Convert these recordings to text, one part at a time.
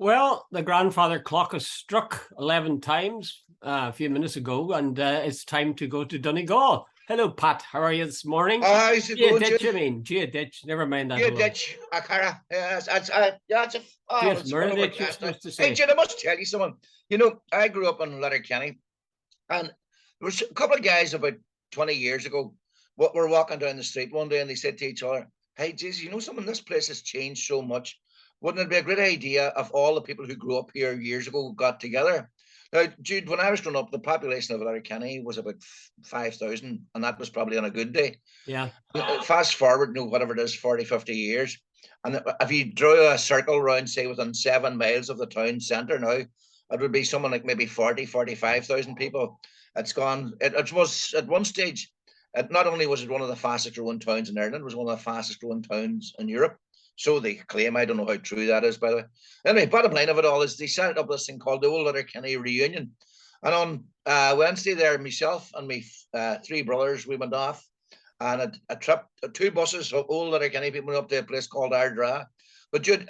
Well, the grandfather clock has struck 11 times a few minutes ago, and it's time to go to Donegal. Hello, Pat. How are you this morning? How's it going, Jude? I mean. Ditch. Never mind that. Gia ditch, Akara. Yes, it's Just one of our Ditch, you're best now. supposed to Hey, say. Jude, I must tell you something. You know, I grew up in Letterkenny, and there was a couple of guys about 20 years ago were walking down the street one day, and they said to each other, "Hey, geez, you know something? This place has changed so much. Wouldn't it be a great idea if all the people who grew up here years ago got together?" Now, Jude, when I was growing up, the population of Letterkenny was about 5,000, and that was probably on a good day. Yeah. Fast forward, whatever it is, 40, 50 years. And if you drew a circle around, say, within 7 miles of the town centre now, it would be something like maybe 40, 45,000 people. It's gone. It was at one stage, not only was it one of the fastest growing towns in Ireland, it was one of the fastest growing towns in Europe. So they claim. I don't know how true that is, by the way. Anyway, bottom line of it all is they set up this thing called the Old Letterkenny Reunion. And on Wednesday there, myself and my three brothers, we went off and a trip, two buses of old Letterkenny people went up to a place called Ardra. But Jude,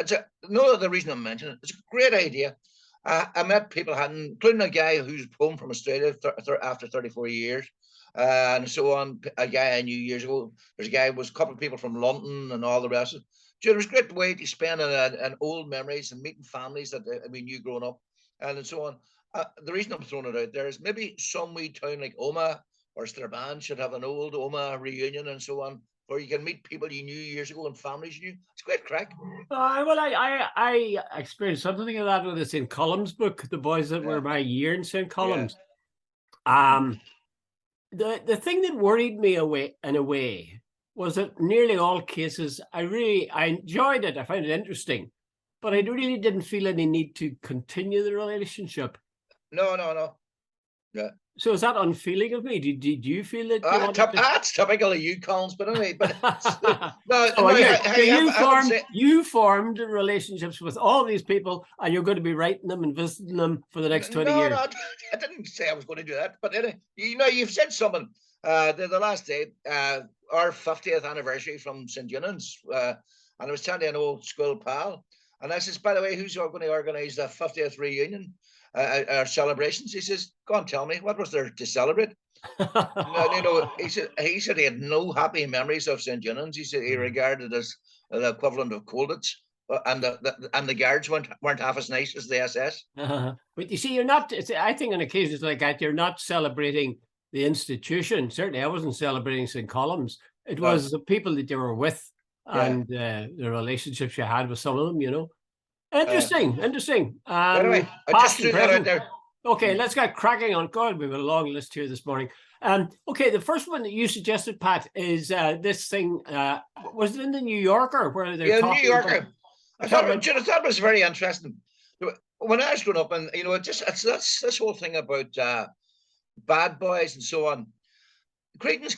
no other reason I'm mentioning it. It's a great idea. I met people, including a guy who's home from Australia after 34 years. And so on, a guy I knew years ago. There's a guy, a couple of people from London and all the rest of it. Jude, it was a great way to spend an old memories and meeting families that we knew growing up and so on. The reason I'm throwing it out there is maybe some wee town like Oma or Strabane should have an old Oma reunion and so on, where you can meet people you knew years ago and families you knew. It's great crack. Well, I experienced something of that with the St. Column's book, the boys that were my year in St. Column's. Yeah. The thing that worried me in a way was that nearly all cases, I enjoyed it. I found it interesting, but I really didn't feel any need to continue the relationship. No. Yeah. So is that unfeeling of me? Did you feel that? That's typical of you, Collins. But anyway, you formed relationships with all these people, and you're going to be writing them and visiting them for the next 20 years. No, I didn't say I was going to do that. But anyway, you've said something. The last day, our 50th anniversary from St. Eunan's, and I was telling an old school pal, and I says, by the way, who's going to organise the 50th reunion? Our celebrations. He says, "Go on, tell me, what was there to celebrate?" He said he had no happy memories of St. Eunan's. He said he regarded it as the equivalent of Colditz, and the guards weren't half as nice as the SS. But you see, you're not. I think on occasions like that, you're not celebrating the institution. Certainly, I wasn't celebrating St. Colum's. It was the people that you were with and the relationships you had with some of them. Interesting. Anyway, I just threw that out there. Okay, let's get cracking on. God, we have a long list here this morning. Okay, the first one that you suggested, Pat, is this thing. Was it in the New Yorker where they're talking? New Yorker. I thought it was very interesting. When I was growing up, and it's this whole thing about bad boys and so on. Creedence,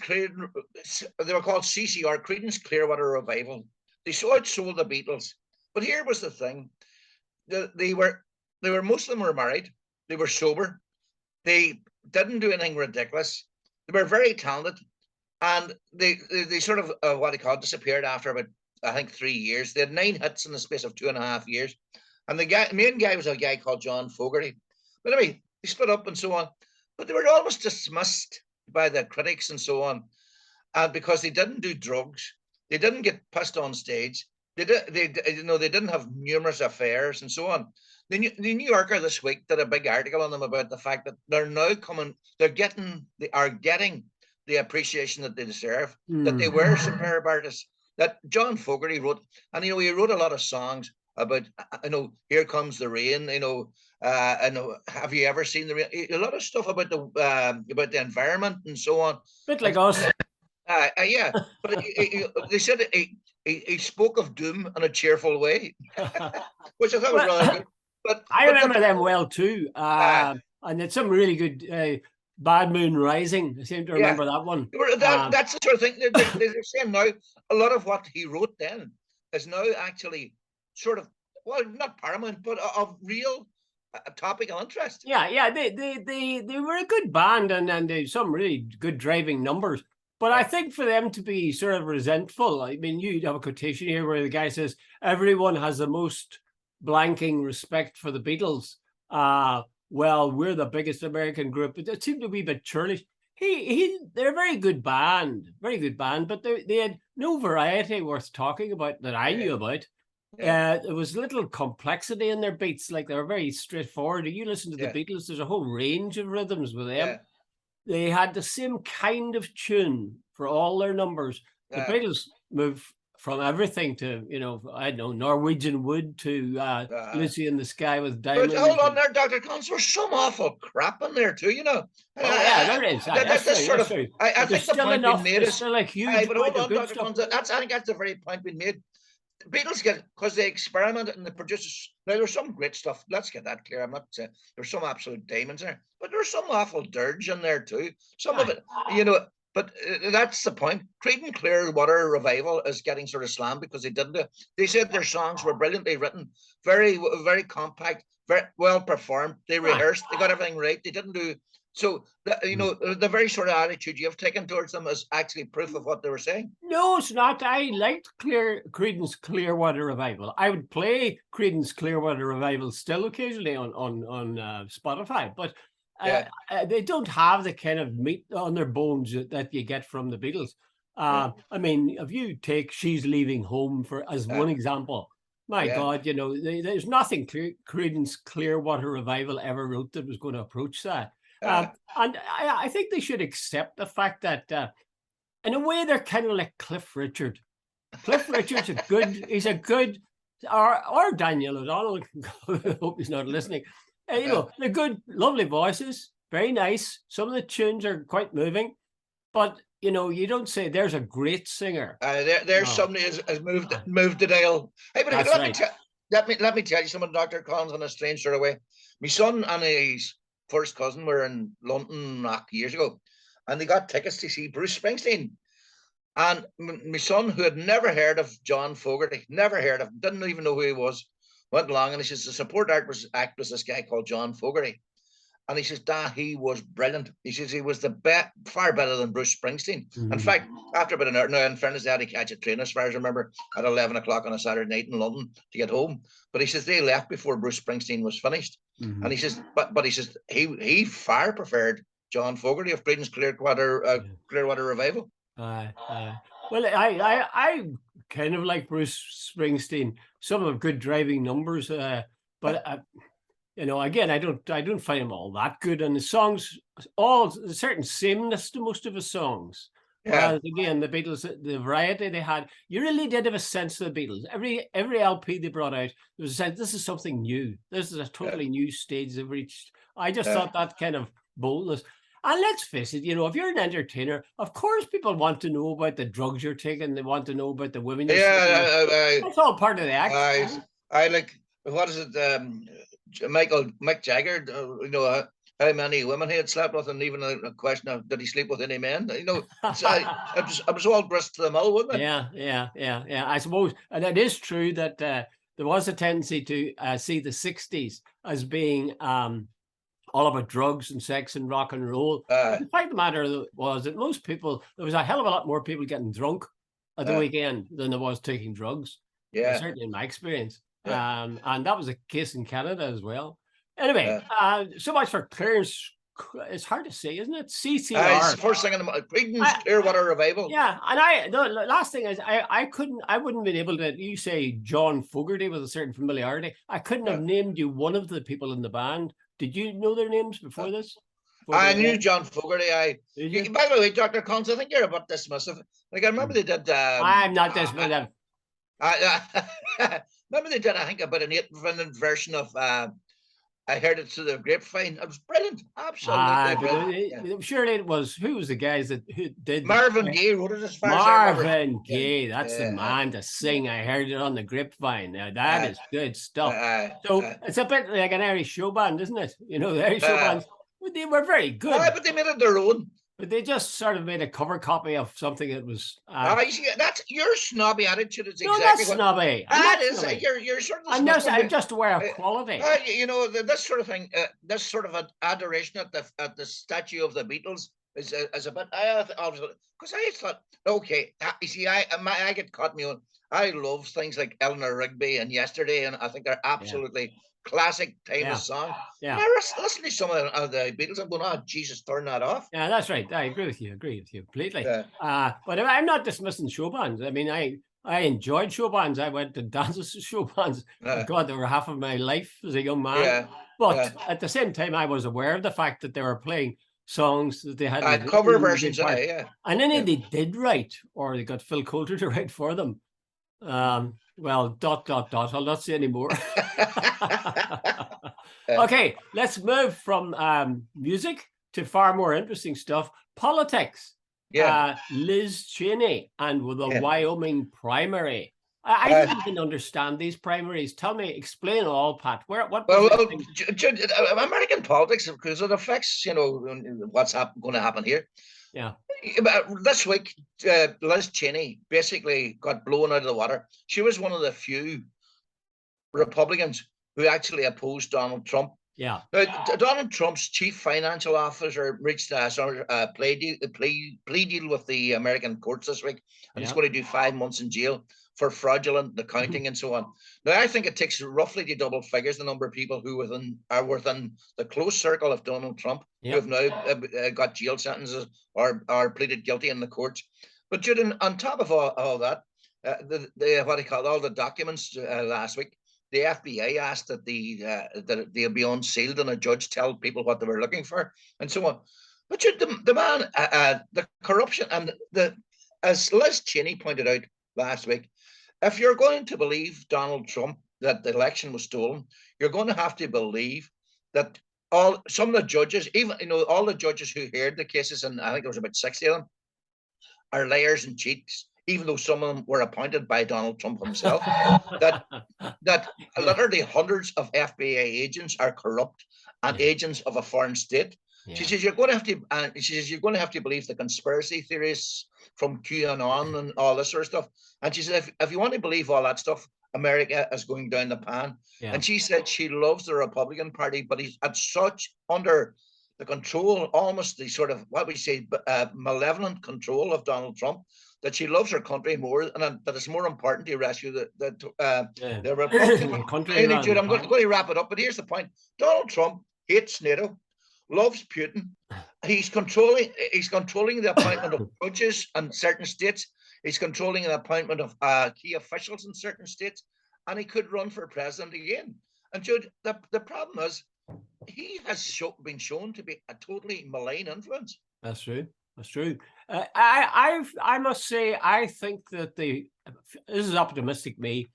they were called CCR, Creedence Clearwater Revival. They outsold the Beatles. But here was the thing. They were most of them were married. They were sober. They didn't do anything ridiculous. They were very talented, and they sort of what they call disappeared after about, I think, 3 years. They had 9 hits in the space of 2.5 years, and the main guy was a guy called John Fogerty. But anyway, they split up and so on. But they were almost dismissed by the critics and so on, because they didn't do drugs. They didn't get pissed on stage. They didn't have numerous affairs and so on. The New Yorker this week did a big article on them about the fact that they're now getting the appreciation that they deserve, that they were superb artists, that John Fogerty wrote, and he wrote a lot of songs about, Here Comes the Rain, have you ever seen the rain? A lot of stuff about the environment and so on. Bit like us. Yeah, but they said he spoke of doom in a cheerful way, which I thought was really good. But I remember them well too, and it's some really good Bad Moon Rising. I seem to remember that one. That's the sort of thing they're saying now. A lot of what he wrote then is now actually sort of, well, not paramount, but of real topical interest. Yeah, they were a good band, and they some really good driving numbers. But I think for them to be sort of resentful, I mean, you have a quotation here where the guy says, everyone has the most blanking respect for the Beatles. Well, we're the biggest American group. It seemed to be a bit churlish. They're a very good band, but they had no variety worth talking about that I knew about. There was little complexity in their beats, like they were very straightforward. You listen to the Beatles, there's a whole range of rhythms with them. They had the same kind of tune for all their numbers. The Beatles moved from everything to, I don't know, Norwegian Wood to Lucy in the Sky with Diamonds. But hold on there, Dr. Collins, there's some awful crap in there too, Oh, yeah, there is. That's sort of, I think the point being made is, still like huge. But hold on, Dr. Collins, I think that's the very point being made. The Beatles because they experimented and they produced. Now there's some great stuff. Let's get that clear. I'm not saying there's some absolute diamonds there, but there's some awful dirge in there too. Some of it, But that's the point. Creedence Clearwater Revival is getting sort of slammed because they didn't do. They said their songs were brilliantly written, very, very compact, very well performed. They rehearsed. They got everything right. They didn't do. So, the very sort of attitude you've taken towards them is actually proof of what they were saying. No, it's not. I liked Creedence Clearwater Revival. I would play Creedence Clearwater Revival still occasionally on Spotify, but they don't have the kind of meat on their bones that you get from the Beatles. I mean, if you take She's Leaving Home as one example, my God, there's nothing Creedence Clearwater Revival ever wrote that was going to approach that. And I think they should accept the fact that, in a way, they're kind of like Cliff Richard. Cliff Richard's or Daniel O'Donnell. I hope he's not listening. They're good, lovely voices, very nice. Some of the tunes are quite moving, but you don't say there's a great singer. There's somebody has moved the dial. Hey, but let me tell you something, Dr. Collins, in a strange sort of way. My son and his first cousin were in London years ago, and they got tickets to see Bruce Springsteen. And my son, who had never heard of John Fogerty, didn't even know who he was, went along, and he says the support act was this guy called John Fogerty. And he says, Dad, he was brilliant. He says he was far better than Bruce Springsteen. In fact, after about an hour, now in fairness, they had to catch a train, as far as I remember, at 11 o'clock on a Saturday night in London to get home. But he says they left before Bruce Springsteen was finished. And he says, but he says he far preferred John Fogerty of Creedence Clearwater Revival. Well, I kind of like Bruce Springsteen. Some of good driving numbers, but again, I don't find him all that good. And the songs, all a certain sameness to most of his songs. Whereas again, the Beatles, the variety they had, you really did have a sense of the Beatles. Every LP they brought out, there was a sense this is something new. This is a totally new stage they've reached. I just thought that kind of boldness. And let's face it, if you're an entertainer, of course people want to know about the drugs you're taking. They want to know about the women you're taking. That's all part of the act. I like, what is it, Mick Jagger, how many women he had slept with, and even a question of did he sleep with any men? It was all grist to the mill, wasn't it? Yeah. I suppose, and it is true that there was a tendency to see the 60s as being all about drugs and sex and rock and roll. The fact of the matter was that most people, there was a hell of a lot more people getting drunk at the weekend than there was taking drugs. Certainly in my experience. And that was a case in Canada as well. Anyway, so much for clearance. It's hard to say, isn't it? CCR. It's the first thing in the Creedence Clearwater Revival. Yeah, and the last thing is, I wouldn't have been able to. You say John Fogerty with a certain familiarity. I couldn't have named you one of the people in the band. Did you know their names before this? I knew John Fogerty. By the way, Dr. Collins, I think you're a bit dismissive. Like I remember they did. I'm not dismissive. Remember they did, I think, about an 8-minute version of I Heard It Through the Grapevine. It was brilliant. Absolutely brilliant. Surely it was, who was the guys who did Marvin Gaye wrote it, as far Marvin Gaye, that's the man to sing I Heard It on the Grapevine. Now that is good stuff. It's a bit like an Irish show band, isn't it? The Irish show bands, they were very good. But they made it their own. But they just sort of made a cover copy of something that was. That's your snobby attitude. It's exactly that's snobby. That is. Snobby. You're sort of. I'm just aware of quality. This sort of thing. This sort of an adoration at the statue of the Beatles is a bit. I because I thought, okay, you see, I get caught me on. I love things like Eleanor Rigby and Yesterday, and I think they're absolutely classic, timeless songs. Yeah. And I listen to some of the Beatles. I'm going, oh Jesus, turn that off. Yeah, that's right. I agree with you. Completely. Yeah. But I'm not dismissing show bands. I mean, I enjoyed show bands. I went to dances to show bands. God, they were half of my life as a young man. Yeah. But at the same time, I was aware of the fact that they were playing songs that they had cover versions. Yeah. And then they did write, or they got Phil Coulter to write for them. Well, ... I'll not say anymore. Okay, let's move from music to far more interesting stuff. Politics. Yeah. Liz Cheney and with the Wyoming primary. I don't even understand these primaries. Tell me, explain all, Pat. American politics, because it affects, what's going to happen here. Yeah. This week, Liz Cheney basically got blown out of the water. She was one of the few Republicans who actually opposed Donald Trump. Yeah. Donald Trump's chief financial officer reached a plea deal with the American courts this week, and he's going to do 5 months in jail for fraudulent accounting and so on. Now, I think it takes roughly to double figures the number of people who are within the close circle of Donald Trump who have now got jail sentences or pleaded guilty in the courts. But Jude, on top of all that, all the documents last week, the FBI asked that they'll be unsealed and a judge tell people what they were looking for and so on. But Jude, the man, the corruption and as Liz Cheney pointed out last week, if you're going to believe Donald Trump that the election was stolen, you're going to have to believe that some of the judges, even all the judges who heard the cases, and I think there was about 60 of them, are liars and cheats, even though some of them were appointed by Donald Trump himself. that literally hundreds of FBI agents are corrupt and agents of a foreign state. Yeah. She says you're going to have to believe the conspiracy theories from QAnon and all this sort of stuff. And she said if you want to believe all that stuff, America is going down the pan. Yeah. And she said she loves the Republican Party, but he's at such under the control, almost the sort of what we say malevolent control of Donald Trump, that she loves her country more, and that it's more important to rescue the Republican country. Jude, I'm going to wrap it up, but here's the point: Donald Trump hates NATO, loves Putin. He's controlling the appointment of judges in certain states. He's controlling the appointment of key officials in certain states, and he could run for president again. And Jude, the problem is, he has been shown to be a totally malign influence. That's true. That's true. I must say, I think that this is optimistic me.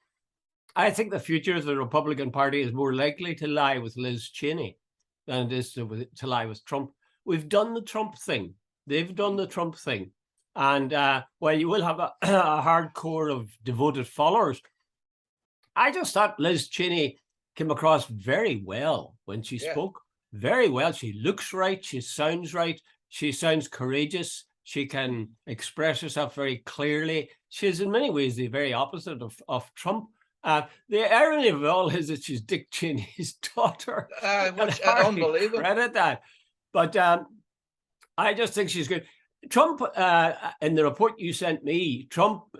I think the future of the Republican Party is more likely to lie with Liz Cheney than it is to lie with Trump. We've done the Trump thing. They've done the Trump thing. And while you will have a hardcore of devoted followers, I just thought Liz Cheney came across very well when she spoke. Very well. She looks right. She sounds right. She sounds courageous. She can express herself very clearly. She's in many ways the very opposite of Trump. The irony of it all is that she's Dick Cheney's daughter. Unbelievable. Credit that. But I just think she's good. Trump, in the report you sent me,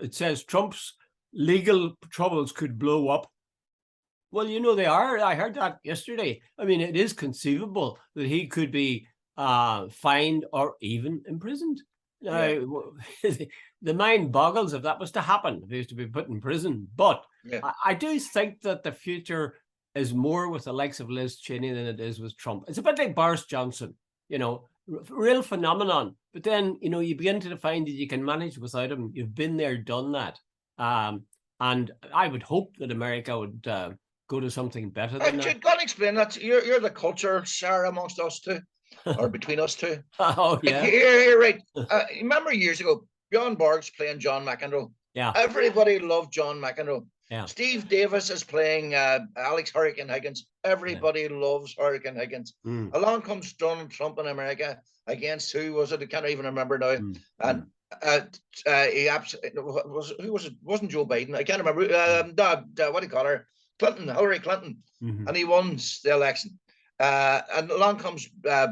it says Trump's legal troubles could blow up. Well, they are. I heard that yesterday. I mean, it is conceivable that he could be fined or even imprisoned. The mind boggles if that was to happen, if he was to be put in prison. But I do think that the future is more with the likes of Liz Cheney than it is with Trump. It's a bit like Boris Johnson, real phenomenon. But then, you begin to find that you can manage without him. You've been there, done that. And I would hope that America would go to something better than that. Go and explain that. You're the culture share amongst us two, or between us two. Oh, yeah. You're right. Remember years ago, Bjorn Borg's playing John McEnroe. Yeah. Everybody loved John McEnroe. Yeah. Steve Davis is playing Alex Hurricane Higgins. Everybody loves Hurricane Higgins. Along comes Donald Trump in America against who was it? I can't even remember now. And he wasn't Joe Biden. I can't remember. What do you call her? Hillary Clinton. And he won the election. And along comes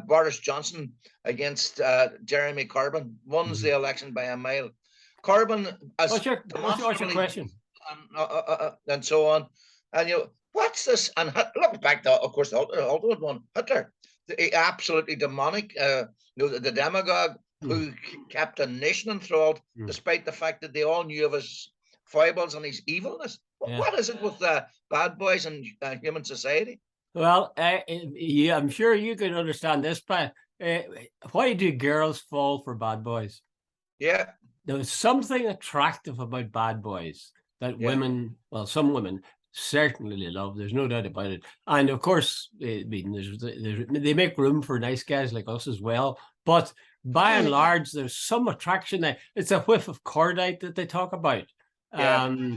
Boris Johnson against Jeremy Corbyn, wins the election by a mile. Corbyn, as what's your question? And so on. And what's this? And look back to, of course, the ultimate one, Hitler, the absolutely demonic, the demagogue who kept a nation enthralled, despite the fact that they all knew of his foibles and his evilness. What is it with bad boys and human society? Well, yeah, I'm sure you can understand this, but why do girls fall for bad boys? Yeah. There was something attractive about bad boys that women, well, some women certainly love. There's no doubt about it. And of course, I mean, they make room for nice guys like us as well. But by and large, there's some attraction there. It's a whiff of cordite that they talk about. Yeah.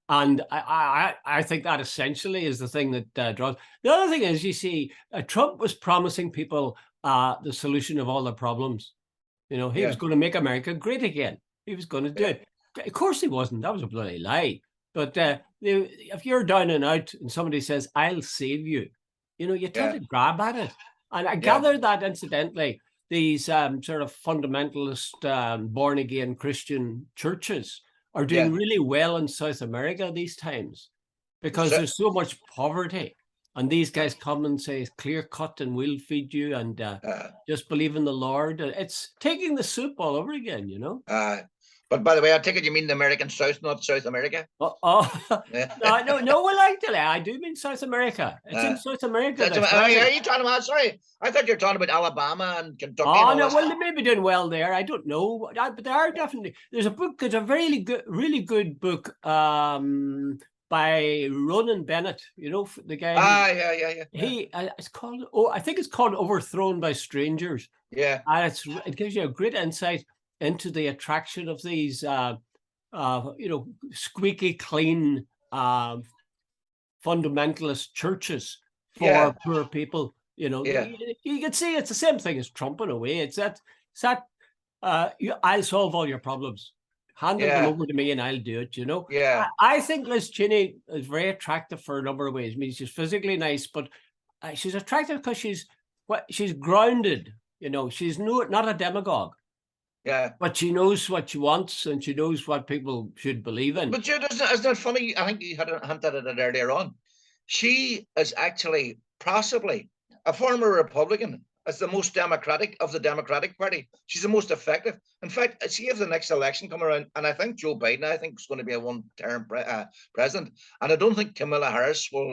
And I think that essentially is the thing that draws. The other thing is, you see, Trump was promising people the solution of all their problems. He was going to make America great again. He was going to do it. Of course he wasn't. That was a bloody lie. But if you're down and out and somebody says, I'll save you, you tend to grab at it. And I gather that, incidentally, these sort of fundamentalist, born-again Christian churches are doing really well in South America these times because there's so much poverty. And these guys come and say, clear cut and we'll feed you and just believe in the Lord. It's taking the soup all over again, But by the way, I take it you mean the American South, not South America? No, well, actually, I do mean South America. It's in South America. Are you talking about, sorry, I thought you were talking about Alabama and Kentucky. Oh, no, well, they may be doing well there. I don't know. But there are definitely, there's a book, it's a really good book by Ronan Bennett, the guy. It's called, I think it's called Overthrown by Strangers. Yeah. And it gives you a great insight into the attraction of these, squeaky clean fundamentalist churches for poor people. You can see it's the same thing as Trump in a way. It's that I'll solve all your problems. Hand them over to me and I'll do it, Yeah. I think Liz Cheney is very attractive for a number of ways. I mean, she's physically nice, but she's attractive because she's grounded. She's not a demagogue. Yeah. But she knows what she wants and she knows what people should believe in. But Jude, isn't that funny? I think you had hinted at it earlier on. She is actually possibly a former Republican, as the most democratic of the Democratic Party. She's the most effective. In fact, see if the next election come around, and I think Joe Biden, is going to be a one-term president, and I don't think Kamala Harris will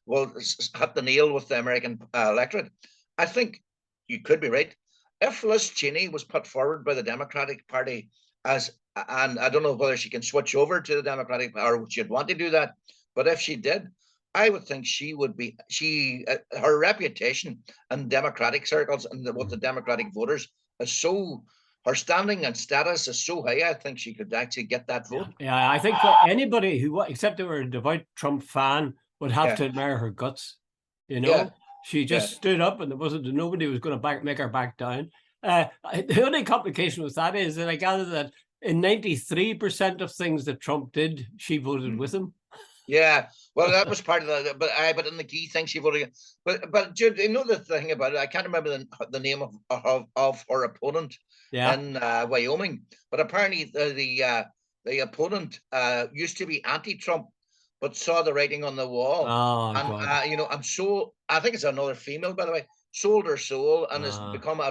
hit the nail with the American electorate. I think you could be right. If Liz Cheney was put forward by the Democratic Party and I don't know whether she can switch over to the Democratic or she'd want to do that, but if she did, I would think she would be, her reputation in Democratic circles and with the Democratic voters is so, her standing and status is so high, I think she could actually get that vote. Yeah, I think for anybody who, except they were a devout Trump fan, would have to admire her guts. She just stood up and nobody was going to make her back down. The only complication with that is that I gather that in 93% of things that Trump did, she voted with him. Yeah, well, that was part of that. But in the key thing, she voted. But Jude, the thing about it, I can't remember the name of her opponent in Wyoming. But apparently, the opponent used to be anti-Trump, but saw the writing on the wall. Oh, and God. I think it's another female, by the way, sold her soul and has become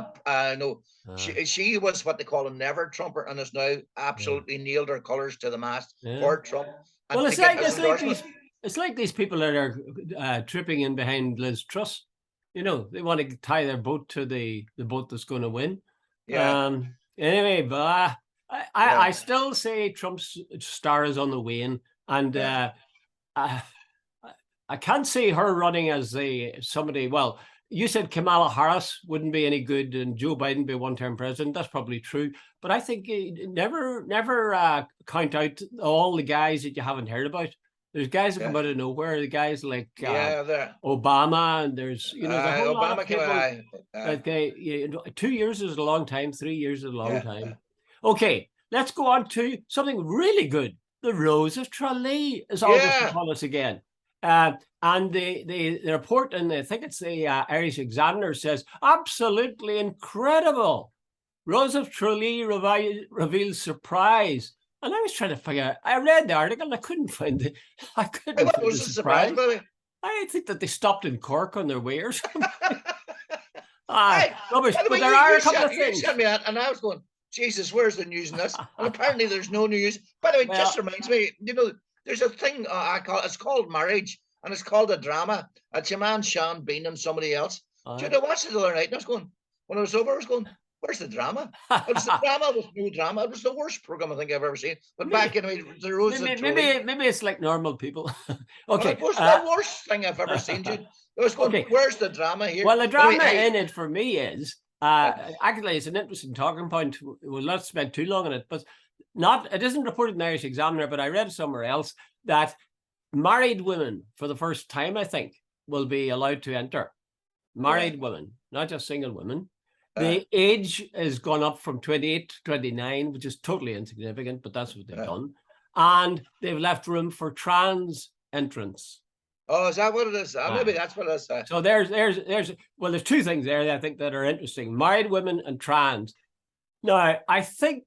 she was what they call a never Trumper and has now absolutely nailed her colors to the mast for Trump. Well, it's like these people that are tripping in behind Liz Truss. They want to tie their boat to the boat that's going to win. Yeah. Anyway, but I still say Trump's star is on the wane, and I can't see her running as somebody. Well, you said Kamala Harris wouldn't be any good and Joe Biden be one-term president. That's probably true. But I think never count out all the guys that you haven't heard about. There's guys that come out of nowhere. The guys like Obama, and there's the whole lot of people. 2 years is a long time. 3 years is a long time. Okay, let's go on to something really good. The Rose of Tralee is almost upon us again. And the report, and I think it's the Irish Examiner, says, absolutely incredible. Rose of Tralee reveals surprise. And I was trying to figure out, I read the article and I couldn't find the surprise. By the way? I think that they stopped in Cork on their way or something. Rubbish. But there are a couple of things. You sent me that, and I was going, Jesus, where's the news in this? And apparently there's no news. By the way, well, just reminds me, there's a thing it's called marriage, and it's called a drama. It's your man Sean Bean and somebody else. Do you watch it the other night? And I was going, when it was over, I was going, where's the drama? It was the drama with no drama. It was the worst program I think I've ever seen. But back in the Rose of Tralee. Maybe it's like normal people. Okay. It was the worst thing I've ever seen, Jude. I was going, where's the drama here? Well, the drama in it for me is, actually, it's an interesting talking point. We'll not spend too long on it, but it isn't reported in the Irish Examiner, but I read somewhere else that married women, for the first time, I think, will be allowed to enter. Married women, not just single women. The age has gone up from 28 to 29, which is totally insignificant, but that's what they've done. And they've left room for trans entrants. Oh, is that what it is? Maybe that's what it is. So there's two things there that I think that are interesting: married women and trans. Now, I think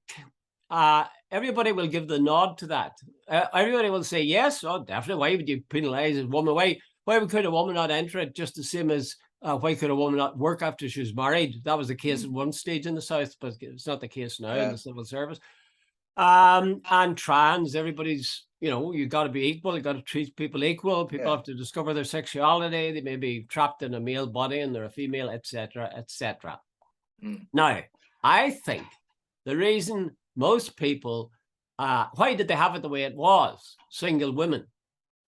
everybody will give the nod to that. Everybody will say yes, oh, definitely. Why would you penalize a woman? Why could a woman not enter it? Just the same as why could a woman not work after she was married? That was the case at one stage in the South, but it's not the case now in the civil service. And trans, everybody's, you got to be equal. You got to treat people equal. People have to discover their sexuality. They may be trapped in a male body and they're a female, etc., etc. Now, I think the reason most people, why did they have it the way it was, single women?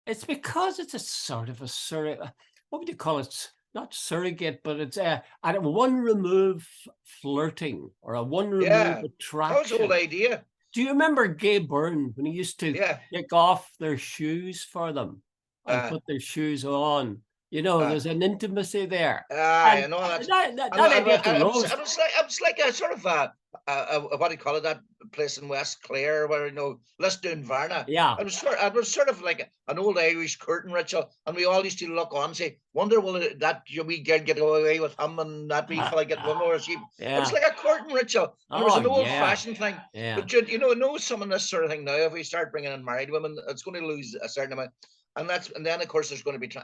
It's because it's a sort of what would you call it? Not surrogate, but it's a one remove flirting or a one remove attraction. That was the whole idea. Do you remember Gay Byrne when he used to take off their shoes for them and put their shoes on? There's an intimacy there. I know that. It was like a sort of what do you call it? That place in West Clare where Lisdoonvarna. Yeah. It was sort of like an old Irish curtain ritual, and we all used to look on and say, "Wonder will that wee girl get away with him and that wee fella get woman or she?" It was like a curtain ritual. It was an old-fashioned thing. Yeah. But know some of this sort of thing now. If we start bringing in married women, it's going to lose a certain amount. And then, of course, there's going to be, put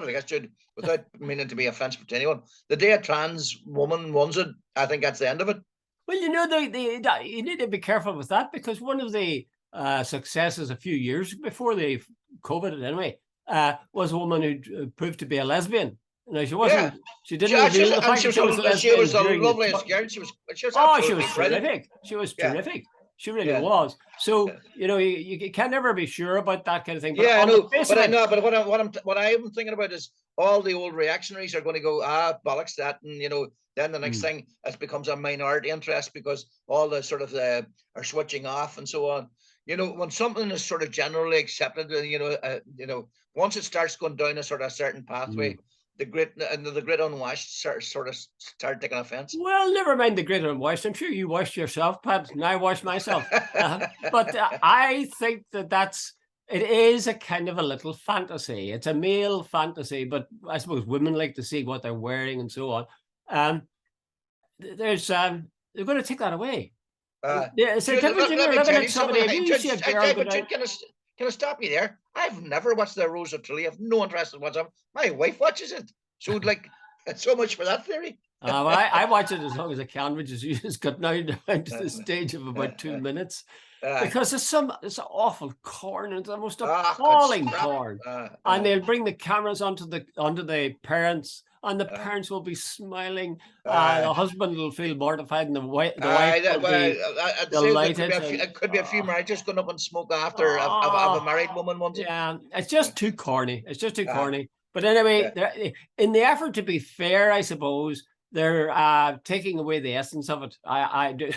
it like this, Jude, without meaning to be offensive to anyone, the day a trans woman wants it, I think that's the end of it. Well, you need to be careful with that, because one of the successes a few years before the COVID anyway, was a woman who proved to be a lesbian. She wasn't. She didn't. She was the loveliest girl. She was terrific. She was terrific. She really was. So you can never be sure about that kind of thing. But what I'm thinking about is all the old reactionaries are going to go bollocks that, and then the next thing it becomes a minority interest because all the sort of are switching off and so on. When something is sort of generally accepted, once it starts going down a sort of certain pathway. The great unwashed sort of start taking offense. Well, never mind the great unwashed. I'm sure you washed yourself, Pat, and I washed myself. But I think it is a kind of a little fantasy. It's a male fantasy, but I suppose women like to see what they're wearing and so on. They're going to take that away. It's a difference between looking at somebody. Can I stop you there? I've never watched the Rose of Tralee. I've no interest in what's up. My wife watches it. So so much for that theory. Well, I watch it as long as I can, which is got now down to the stage of about 2 minutes. Because it's awful corn. It's the most appalling corn. And they'll bring the cameras onto the parents, and the parents will be smiling. The husband will feel mortified, and the wife will be delighted. It could be a few marriages going up and smoke after a married woman wanted. Yeah, it's just too corny. It's just too corny. But anyway, in the effort to be fair, I suppose, they're taking away the essence of it. I do.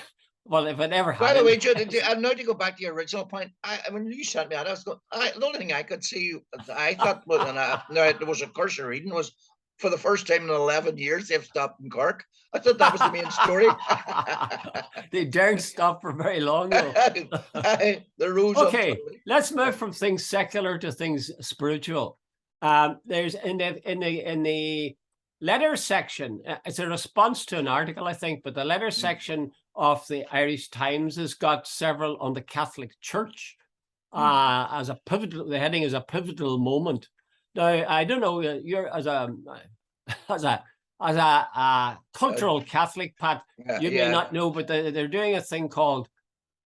Well, if it ever happened. By the way, Jude, I'm now to go back to your original point. When you sent me out, I was going. The only thing I could see, I thought, there was a cursory reading, was for the first time in 11 years, they've stopped in Cork. I thought that was the main story. They daren't stop for very long, though. The rules. Okay, let's move from things secular to things spiritual. There's in the letter section. It's a response to an article, I think, but the letter section of the Irish Times has got several on the Catholic Church as a pivotal. The heading is a pivotal moment. Now, I don't know. You're as a cultural Catholic, Pat. You may not know, but they're doing a thing called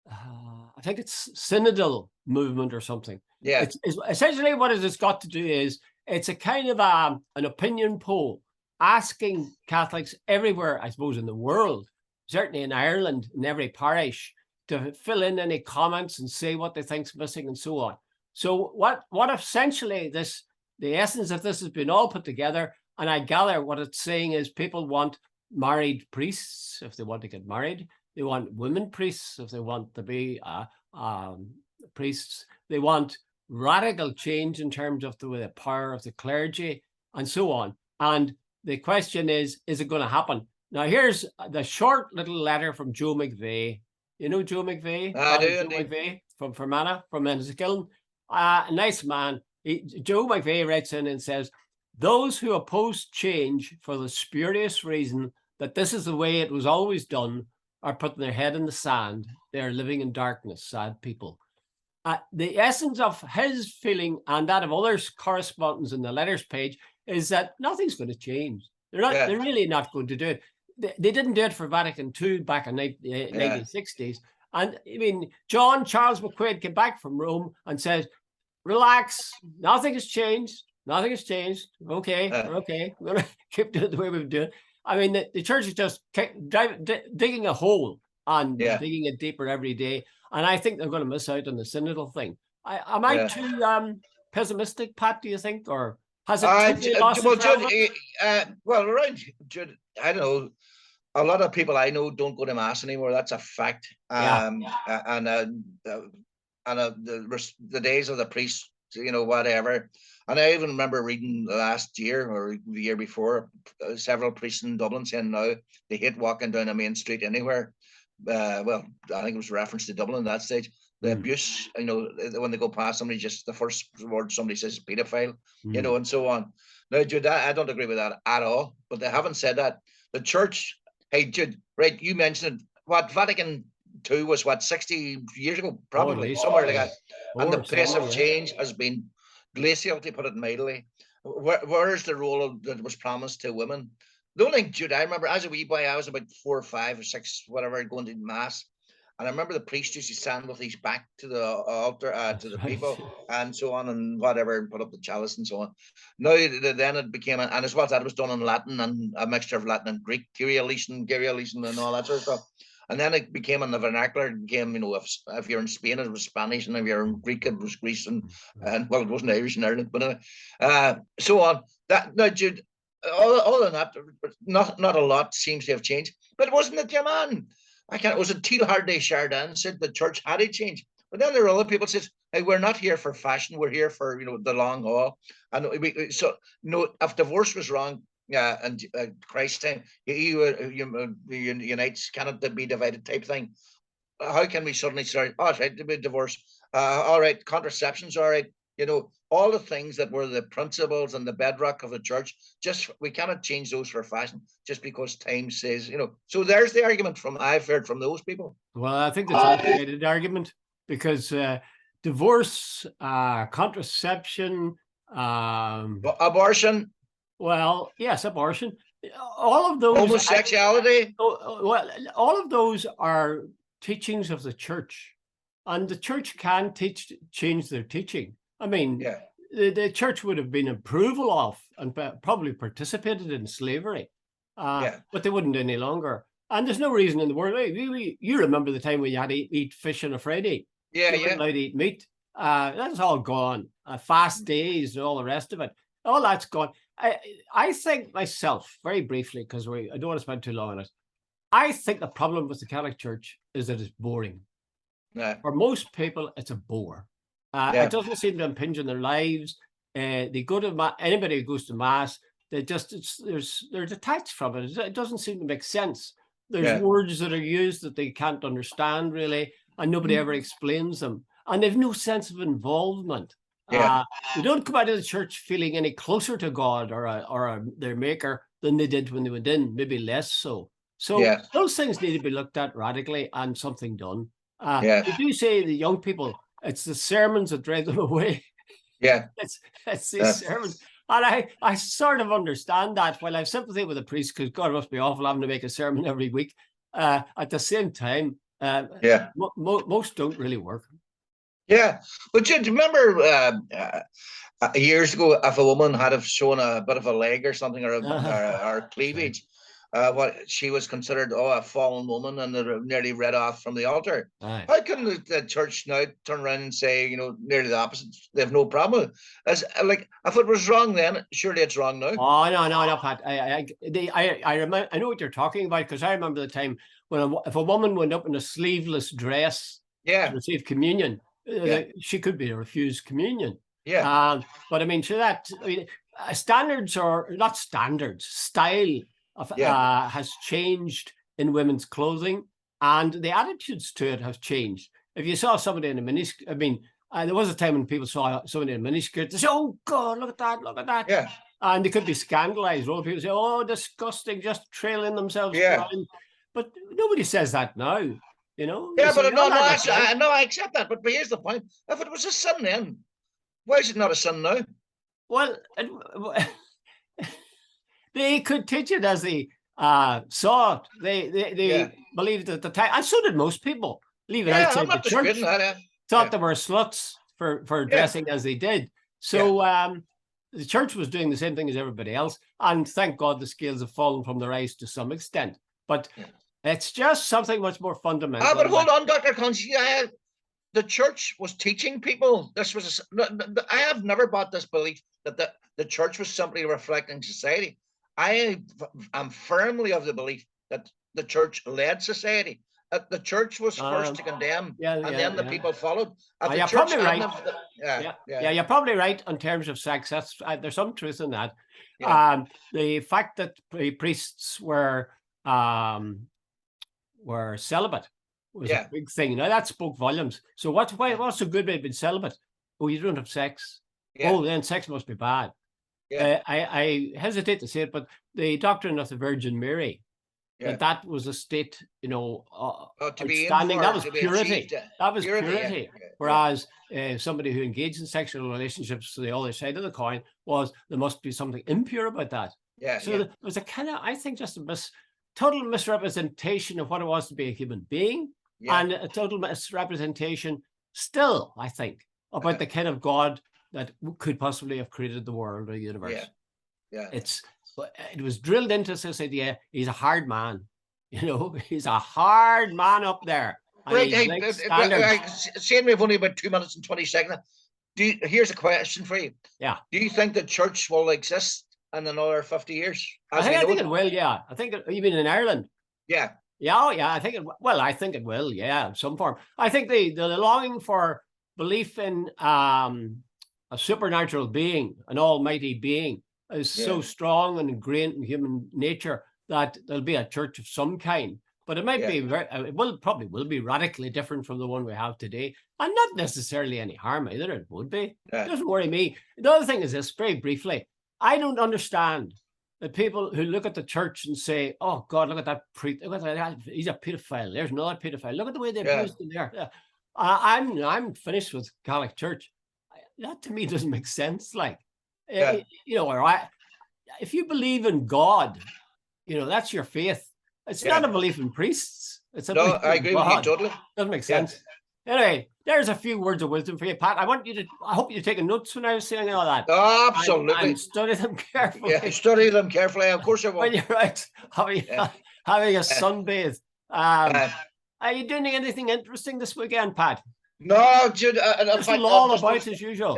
I think it's synodal movement or something. Yeah. It's essentially what it has got to do is it's a kind of an opinion poll asking Catholics everywhere, I suppose, in the world, certainly in Ireland, in every parish, to fill in any comments and say what they think's missing and so on. So what essentially the essence of this has been all put together, and I gather what it's saying is people want married priests if they want to get married. They want women priests if they want to be priests. They want radical change in terms of the power of the clergy and so on. And the question is it going to happen? Now, here's the short little letter from Joe McVeigh. You know Joe McVeigh? I do, Joe McVeigh from Fermanagh, from Enniskillen. A nice man. Joe McVeigh writes in and says, those who oppose change for the spurious reason that this is the way it was always done are putting their head in the sand. They're living in darkness, sad people. The essence of his feeling and that of others correspondents in the letters page is that nothing's going to change. They're really not going to do it. They didn't do it for Vatican II back in the 1960s. And I mean, Charles McQuaid came back from Rome and says, relax, nothing has changed. Nothing has changed. Okay, okay. We're going to keep doing it the way we've done it. I mean, the church is just digging a hole and digging it deeper every day. And I think they're going to miss out on the synodal thing. Am I too pessimistic, Pat, do you think? Or has it totally lost its relevance? Well, around Jude, I don't know. A lot of people I know don't go to mass anymore. That's a fact. And the days of the priests, whatever. And I even remember reading last year or the year before, several priests in Dublin saying now they hate walking down a main street anywhere. Well, I think it was reference to Dublin at that stage. The abuse, when they go past somebody, just the first word somebody says pedophile, and so on. Now, Jude, I don't agree with that at all. But they haven't said that. The church, hey, Jude, right, you mentioned what Vatican II was, 60 years ago, probably, somewhere like that. And the pace of change has been glacial, to put it mildly. Where's the role that was promised to women? The only thing, Jude, I remember as a wee boy, I was about 4 or 5 or 6, whatever, going to mass. And I remember the priest used to stand with his back to the altar, to the people, and so on, and whatever, and put up the chalice and so on. Now, then it became, and as well as that, it was done in Latin and a mixture of Latin and Greek, Kyrie eleison, and all that sort of stuff. And then it became in the vernacular. It became, if you're in Spain, it was Spanish, and if you're in Greek, it was Greece, and well, it wasn't Irish in Ireland, but anyway, so on. That now, Jude, all of that, not a lot seems to have changed. But it wasn't it, your man? It was until Hardy Chardin said the church had to change. But then there were other people says, hey, we're not here for fashion. We're here for the long haul. And if divorce was wrong, and Christ's time, unites cannot be divided type thing. How can we suddenly start? Oh, right, to be divorce. All right, contraception's all right. All the things that were the principles and the bedrock of the church, we cannot change those for fashion just because time says, So there's the argument I've heard from those people. Well, I think that's an outdated argument because divorce, contraception, abortion. Well, yes, abortion. All of those. Homosexuality. All of those are teachings of the church, and the church can change their teaching. I mean, the church would have been approval of and probably participated in slavery, but they wouldn't any longer. And there's no reason in the world. You remember the time when you had to eat fish on a Friday? You weren't allowed to eat meat. That's all gone. Fast days and all the rest of it. All that's gone. I think myself, very briefly, because I don't want to spend too long on it. I think the problem with the Catholic Church is that it's boring. For most people, it's a bore. It doesn't seem to impinge on their lives. They go to anybody who goes to mass, They just they're detached from it. It doesn't seem to make sense. There's Yeah. words that are used that they can't understand really, and nobody ever explains them. And they've no sense of involvement. Yeah. They don't come out of the church feeling any closer to God or their maker than they did when they went in, maybe less so. So Yeah. those things need to be looked at radically and something done. Yeah. They do say the young people, it's the sermons that drive them away. Yeah. It's these sermons. And I sort of understand that. While I have sympathy with the priest, because God must be awful having to make a sermon every week, at the same time, most don't really work. Yeah, but do you remember years ago, if a woman had have shown a bit of a leg or something, or cleavage, what she was considered a fallen woman, and they're nearly read off from the altar. Aye. How can the church now turn around and say, nearly the opposite? They have no problem with it. As like, if it was wrong then, surely it's wrong now. Oh no, Pat. I remember. I know what you're talking about, because I remember the time when if a woman went up in a sleeveless dress to receive communion, she could be refused communion. Yeah. But I mean, standards are not standards. Style has changed in women's clothing, and the attitudes to it have changed. If you saw somebody in a miniskirt, I mean, there was a time when people saw somebody in a miniskirt, they say, "Oh God, look at that, look at that." Yeah. And they could be scandalized. All people say, "Oh, disgusting, just trailing themselves around." But nobody says that now, Yeah, but I accept that. But here's the point: if it was a sin then, why is it not a sin now? Well, they could teach it as they saw it. They believed at the time, and so did most people. Leaving outside the church, thought they were sluts for dressing as they did. So the church was doing the same thing as everybody else, and thank God the scales have fallen from their eyes to some extent. But it's just something much more fundamental. But hold on, Dr. Consi. The church was teaching people. This was. I have never bought this belief that the church was simply reflecting society. I am firmly of the belief that the church led society. That the church was first to condemn, and then the people followed. You're probably right. You're probably right in terms of sex. There's some truth in that. The fact that the priests were celibate was a big thing. Now that spoke volumes. So what's so good about being celibate? Oh, you don't have sex. Oh, then sex must be bad. I hesitate to say it, but the doctrine of the Virgin Mary, that was a state, outstanding. That was purity. That was purity. Whereas somebody who engaged in sexual relationships to the other side of the coin there must be something impure about that. There was a kind of, I think, just a total misrepresentation of what it was to be a human being, and a total misrepresentation still, I think, about the kind of God that could possibly have created the world or the universe. It was drilled into us, this idea, he's a hard man. He's a hard man up there. Right, saying we've only about 2 minutes and 20 seconds. Here's a question for you. Yeah. Do you think the church will exist in another 50 years? I think it will, yeah. I think even in Ireland. Yeah. I think it will, yeah, in some form. I think the longing for belief in a supernatural being, an almighty being, is so strong and ingrained in human nature that there'll be a church of some kind. But it might be probably will be radically different from the one we have today, and not necessarily any harm either. It would be. It doesn't worry me. The other thing is this, very briefly, I don't understand the people who look at the church and say, "Oh God, look at that priest! Look at that, he's a pedophile. There's another pedophile. Look at the way they abused him there." I'm finished with Catholic Church. That to me doesn't make sense. Like, if you believe in God, that's your faith. It's not a belief in priests. It's a belief I agree with you totally. Doesn't make sense. Anyway, there's a few words of wisdom for you, Pat. I hope you're taking notes when I was saying all that. Oh, absolutely. And study them carefully. Yeah, study them carefully. Of course I will. When you're out having a sunbathe. Are you doing anything interesting this weekend, Pat? No, Jude. Just all about as usual.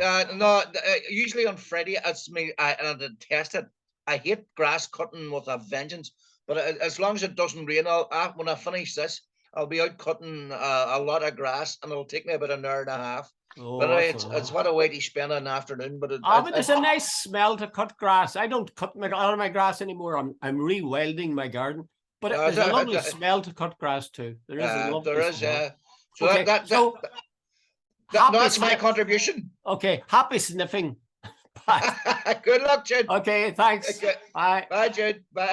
Usually on Friday, it's me. I detest it. I hate grass cutting with a vengeance. But as long as it doesn't rain, when I finish this, I'll be out cutting a lot of grass, and it'll take me about an hour and a half. Oh, But anyway, that's it's what a way to spend an afternoon. But but there's a nice smell to cut grass. I don't cut all of my grass anymore. I'm rewilding my garden, but there's a lovely smell to cut grass too. There is a lovely smell. So okay, that's my contribution. Okay, happy sniffing. Good luck, Jude. Okay, thanks. Okay. Bye. Bye, Jude. Bye.